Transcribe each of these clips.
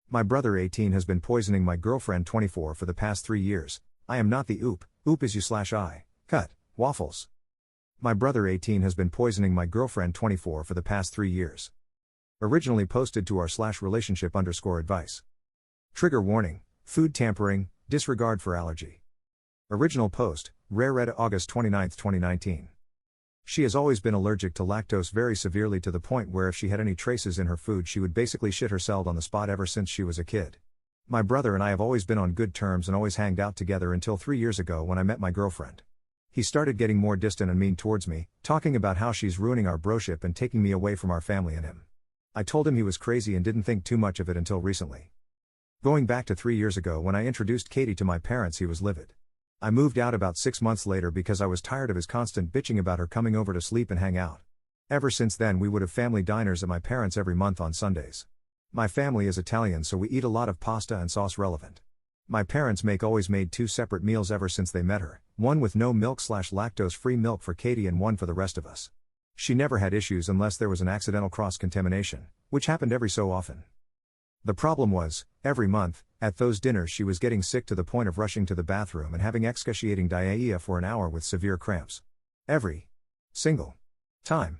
My brother 18 has been poisoning my girlfriend 24 for the past 3 years. I am not the oop is you/I. Cut. Waffles. My brother 18 has been poisoning my girlfriend 24 for the past 3 years. Originally posted to r/relationship_advice. Trigger warning, food tampering, disregard for allergy. Original post, read August 29, 2019. She has always been allergic to lactose very severely to the point where if she had any traces in her food she would basically shit herself on the spot ever since she was a kid. My brother and I have always been on good terms and always hanged out together until 3 years ago when I met my girlfriend. He started getting more distant and mean towards me, talking about how she's ruining our broship and taking me away from our family and him. I told him he was crazy and didn't think too much of it until recently. Going back to 3 years ago when I introduced Katie to my parents, he was livid. I moved out about 6 months later because I was tired of his constant bitching about her coming over to sleep and hang out. Ever since then we would have family diners at my parents' every month on Sundays. My family is Italian, so we eat a lot of pasta and sauce relevant. My parents always made 2 separate meals ever since they met her, one with no milk/lactose-free milk for Katie and one for the rest of us. She never had issues unless there was an accidental cross-contamination, which happened every so often. The problem was, every month, at those dinners she was getting sick to the point of rushing to the bathroom and having excruciating diarrhea for an hour with severe cramps. Every single time.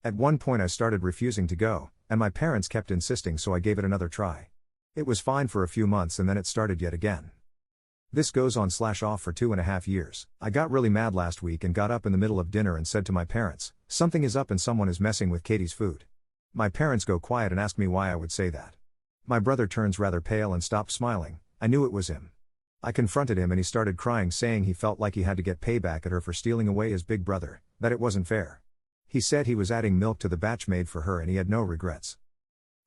At one point I started refusing to go, and my parents kept insisting, so I gave it another try. It was fine for a few months and then it started yet again. This goes on/off for 2.5 years. I got really mad last week and got up in the middle of dinner and said to my parents, "Something is up and someone is messing with Katie's food." My parents go quiet and ask me why I would say that. My brother turns rather pale and stopped smiling. I knew it was him. I confronted him and he started crying, saying he felt like he had to get payback at her for stealing away his big brother, that it wasn't fair. He said he was adding milk to the batch made for her and he had no regrets.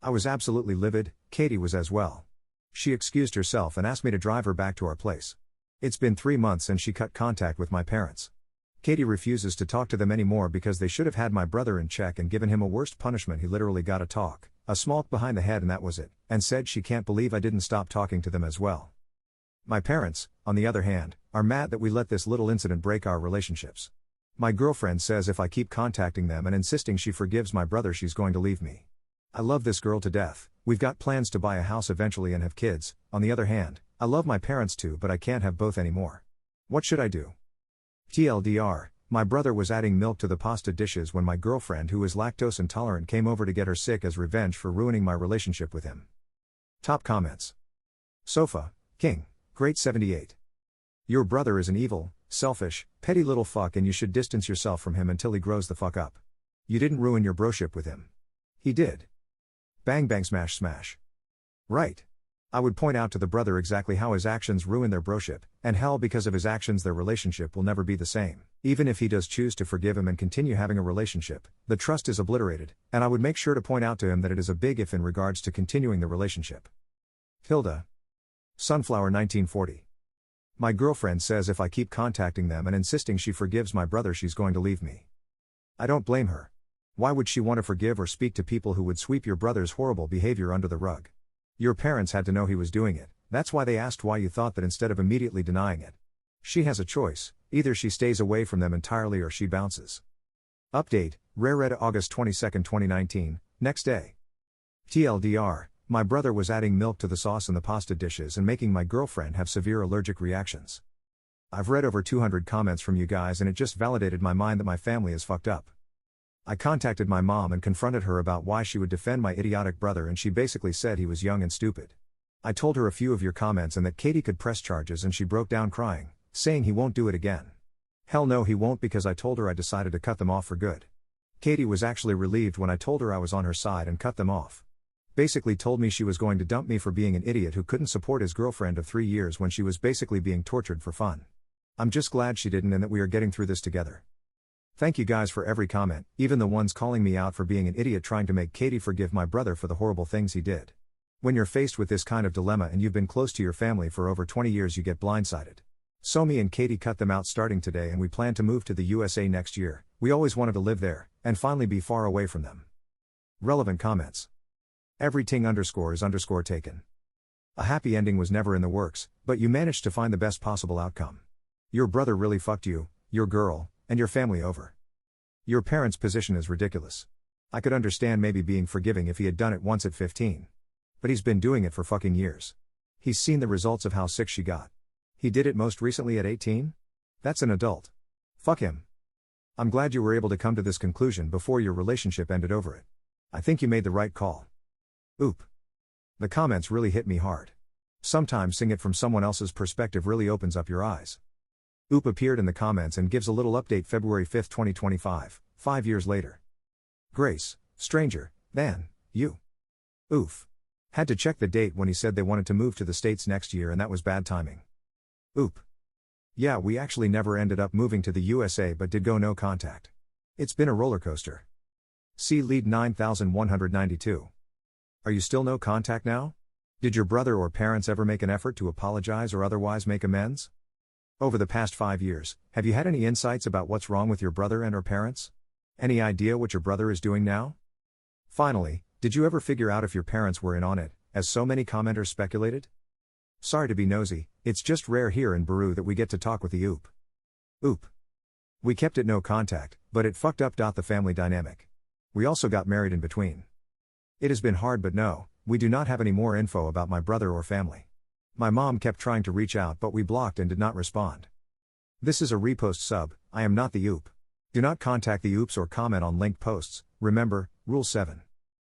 I was absolutely livid. Katie was as well. She excused herself and asked me to drive her back to our place. It's been 3 months and she cut contact with my parents. Katie refuses to talk to them anymore because they should have had my brother in check and given him a worse punishment. He literally got a talk, a smack behind the head, and that was it, and said she can't believe I didn't stop talking to them as well. My parents, on the other hand, are mad that we let this little incident break our relationships. My girlfriend says if I keep contacting them and insisting she forgives my brother she's going to leave me. I love this girl to death, we've got plans to buy a house eventually and have kids. On the other hand, I love my parents too, but I can't have both anymore. What should I do? TLDR, my brother was adding milk to the pasta dishes when my girlfriend, who is lactose intolerant, came over to get her sick as revenge for ruining my relationship with him. Top comments. Sofa, King, Great 78. Your brother is an evil, selfish, petty little fuck and you should distance yourself from him until he grows the fuck up. You didn't ruin your broship with him. He did. Bang bang smash smash. Right. I would point out to the brother exactly how his actions ruin their broship, and hell, because of his actions their relationship will never be the same. Even if he does choose to forgive him and continue having a relationship, the trust is obliterated, and I would make sure to point out to him that it is a big if in regards to continuing the relationship. Hilda. Sunflower 1940. My girlfriend says if I keep contacting them and insisting she forgives my brother she's going to leave me. I don't blame her. Why would she want to forgive or speak to people who would sweep your brother's horrible behavior under the rug? Your parents had to know he was doing it, that's why they asked why you thought that instead of immediately denying it. She has a choice, either she stays away from them entirely or she bounces. Update, read August 22, 2019, next day. TLDR, my brother was adding milk to the sauce in the pasta dishes and making my girlfriend have severe allergic reactions. I've read over 200 comments from you guys and it just validated my mind that my family is fucked up. I contacted my mom and confronted her about why she would defend my idiotic brother, and she basically said he was young and stupid. I told her a few of your comments and that Katie could press charges, and she broke down crying, saying he won't do it again. Hell no, he won't, because I told her I decided to cut them off for good. Katie was actually relieved when I told her I was on her side and cut them off. Basically told me she was going to dump me for being an idiot who couldn't support his girlfriend of 3 years when she was basically being tortured for fun. I'm just glad she didn't and that we are getting through this together. Thank you guys for every comment, even the ones calling me out for being an idiot trying to make Katie forgive my brother for the horrible things he did. When you're faced with this kind of dilemma and you've been close to your family for over 20 years, you get blindsided. So me and Katie cut them out starting today, and we plan to move to the USA next year. We always wanted to live there, and finally be far away from them. Relevant comments. Everything is taken. A happy ending was never in the works, but you managed to find the best possible outcome. Your brother really fucked you, your girl, and your family over. Your parents' position is ridiculous. I could understand maybe being forgiving if he had done it once at 15. But he's been doing it for fucking years. He's seen the results of how sick she got. He did it most recently at 18? That's an adult. Fuck him. I'm glad you were able to come to this conclusion before your relationship ended over it. I think you made the right call. Oop. The comments really hit me hard. Sometimes seeing it from someone else's perspective really opens up your eyes. Oop appeared in the comments and gives a little update February 5, 2025, 5 years later. Grace, stranger, than, you. Oof. Had to check the date when he said they wanted to move to the States next year and that was bad timing. Oop. Yeah, we actually never ended up moving to the USA but did go no contact. It's been a roller coaster. See lead 9192. Are you still no contact now? Did your brother or parents ever make an effort to apologize or otherwise make amends? Over the past 5 years, have you had any insights about what's wrong with your brother and or parents? Any idea what your brother is doing now? Finally, did you ever figure out if your parents were in on it, as so many commenters speculated? Sorry to be nosy, it's just rare here in Baru that we get to talk with the Oop. Oop. We kept it no contact, but it fucked up the family dynamic. We also got married in between. It has been hard but no, we do not have any more info about my brother or family. My mom kept trying to reach out but we blocked and did not respond. This is a repost sub, I am not the Oop. Do not contact the Oops or comment on linked posts, remember, Rule 7.